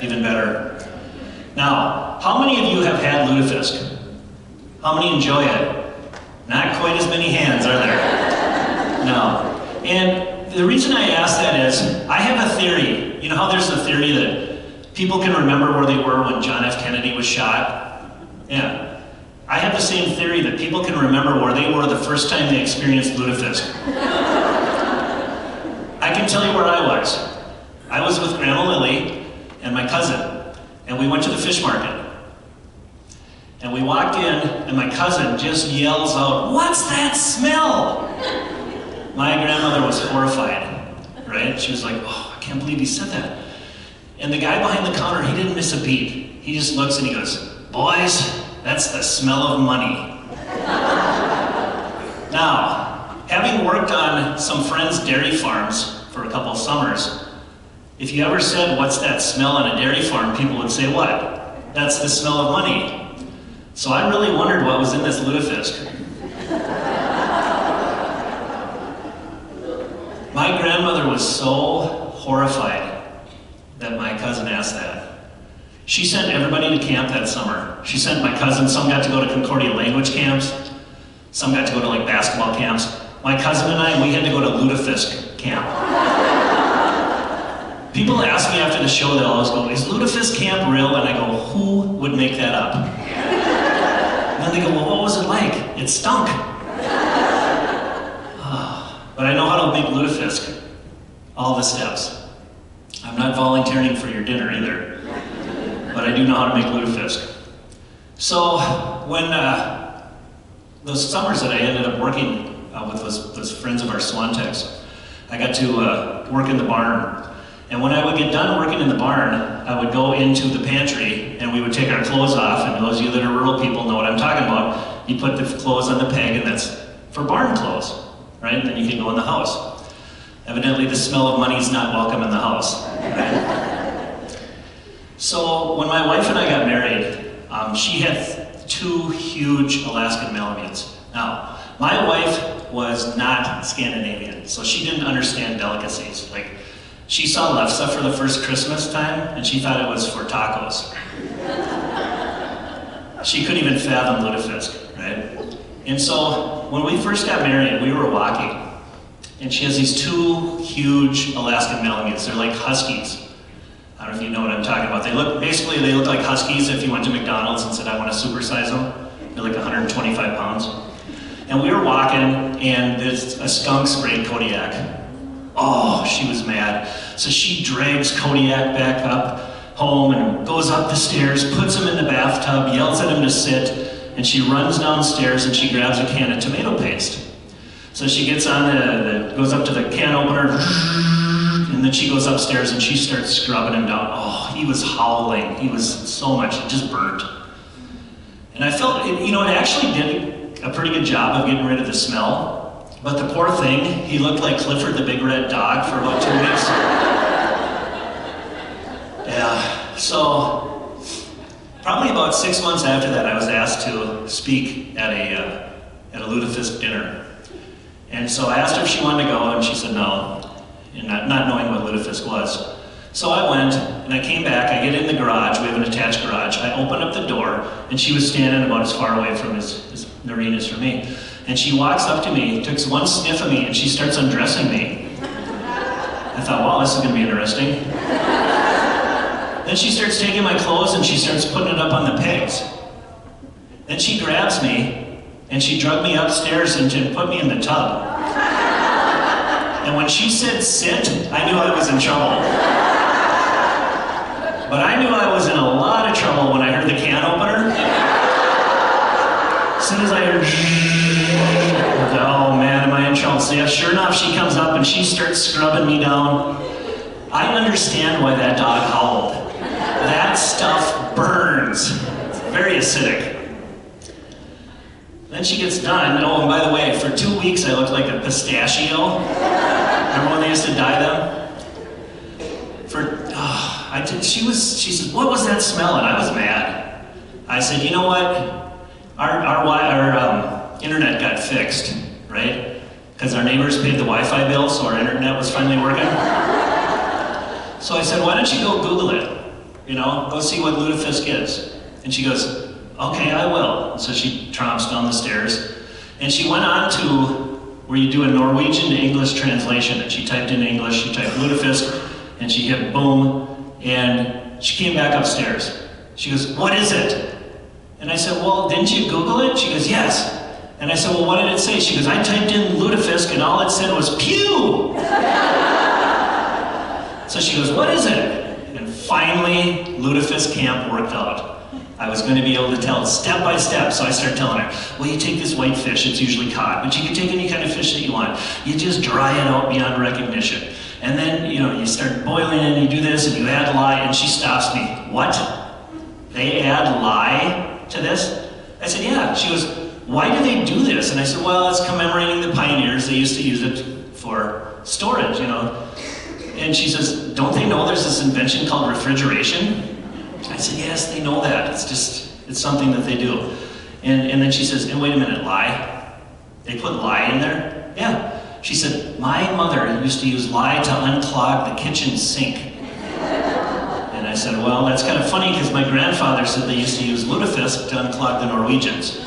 Even better. Now, how many of you have had Lutefisk? How many enjoy it? Not quite as many hands, are there? No. And the reason I ask that is, I have a theory. You know how there's a theory that people can remember where they were when John F. Kennedy was shot? Yeah. I have the same theory that people can remember where they were the first time they experienced Lutefisk. I can tell you where I was. I was with Grandma Lily and my cousin, and we went to the fish market. And we walked in, and my cousin just yells out, "What's that smell?" My grandmother was horrified, right? She was like, "Oh, I can't believe he said that." And the guy behind the counter, he didn't miss a beat. He just looks and he goes, "Boys, that's the smell of money." Now, having worked on some friends' dairy farms for a couple of summers, if you ever said, "What's that smell on a dairy farm?" people would say, "What? That's the smell of money." So I really wondered what was in this Lutefisk. My grandmother was so horrified that my cousin asked that. She sent everybody to camp that summer. She sent my cousin, some got to go to Concordia language camps, some got to go to like basketball camps. My cousin and I, we had to go to Lutefisk camp. People ask me after the show, they'll always go, "Is Lutefisk camp real?" And I go, "Who would make that up?" And then they go, "Well, what was it like?" "It stunk." But I know how to make Lutefisk. All the steps. I'm not volunteering for your dinner either. But I do know how to make Lutefisk. So when those summers that I ended up working with those friends of our Swantex, I got to work in the barn. And when I would get done working in the barn, I would go into the pantry and we would take our clothes off, and those of you that are rural people know what I'm talking about. You put the clothes on the peg, and that's for barn clothes, right? And then you can go in the house. Evidently the smell of money is not welcome in the house, right? So when my wife and I got married, she had 2 huge Alaskan Malamutes. Now, my wife was not Scandinavian, so she didn't understand delicacies. Like, she saw lefse for the first Christmas time, and she thought it was for tacos. She couldn't even fathom Lutefisk, right? And so, when we first got married, we were walking, and she has these 2 huge Alaskan Malamutes. They're like Huskies. I don't know if you know what I'm talking about. They look like Huskies if you went to McDonald's and said, "I want to supersize them." They're like 125 pounds. And we were walking, and there's a skunk sprayed Kodiak. Oh, she was mad. So she drags Kodiak back up home and goes up the stairs, puts him in the bathtub, yells at him to sit, and she runs downstairs and she grabs a can of tomato paste. So she gets on goes up to the can opener, and then she goes upstairs and she starts scrubbing him down. Oh, he was howling. He was so much, it just burnt. And I felt, it actually did a pretty good job of getting rid of the smell. But the poor thing, he looked like Clifford the Big Red Dog for about 2 weeks. Yeah, so probably about 6 months after that, I was asked to speak at a Lutefisk dinner. And so I asked her if she wanted to go, and she said no, and not knowing what Lutefisk was. So I went, and I came back, I get in the garage, we have an attached garage, I open up the door, and she was standing about as far away from Noreen as from me. And she walks up to me, takes one sniff of me, and she starts undressing me. I thought, wow, this is gonna be interesting. Then she starts taking my clothes and she starts putting it up on the pegs. Then she grabs me, and she dragged me upstairs and put me in the tub. And when she said sit, I knew I was in trouble. But I knew I was in a lot of trouble when I heard the can opener. As soon as I heard, oh man, am I in trouble? So yeah, sure enough, she comes up and she starts scrubbing me down. I understand why that dog howled. That stuff burns. It's very acidic. Then she gets done. Oh, and by the way, for 2 weeks I looked like a pistachio. Remember when they used to dye them? She said, "What was that smell?" And I was mad. I said, "You know what? Our internet got fixed, right? Because our neighbors paid the Wi-Fi bill, so our internet was finally working." So I said, "Why don't you go Google it? you know, go see what Lutefisk is. And she goes, okay, I will. And so she tromps down the stairs. And she went on to where you do a Norwegian to English translation. And she typed in English, she typed Lutefisk, and she hit boom, and she came back upstairs. She goes, what is it? And I said, well, didn't you Google it? She goes, yes. And I said, well, what did it say? She goes, I typed in Lutefisk, and all it said was pew! So she goes, what is it? And finally, Lutefisk camp worked out. I was going to be able to tell step by step, so I started telling her, well, you take this white fish, it's usually cod, but you can take any kind of fish that you want. You just dry it out beyond recognition. And then, you know, you start boiling it, and you do this, and you add lye, and she stops me. What? They add lye to this? I said, yeah. She goes, why do they do this? And I said, well, it's commemorating the pioneers. They used to use it for storage, you know. And she says, don't they know there's this invention called refrigeration? I said, yes, they know that. It's something that they do. And then she says, and wait a minute, lye? They put lye in there? Yeah. She said, my mother used to use lye to unclog the kitchen sink. And I said, well, that's kind of funny because my grandfather said they used to use lutefisk to unclog the Norwegians.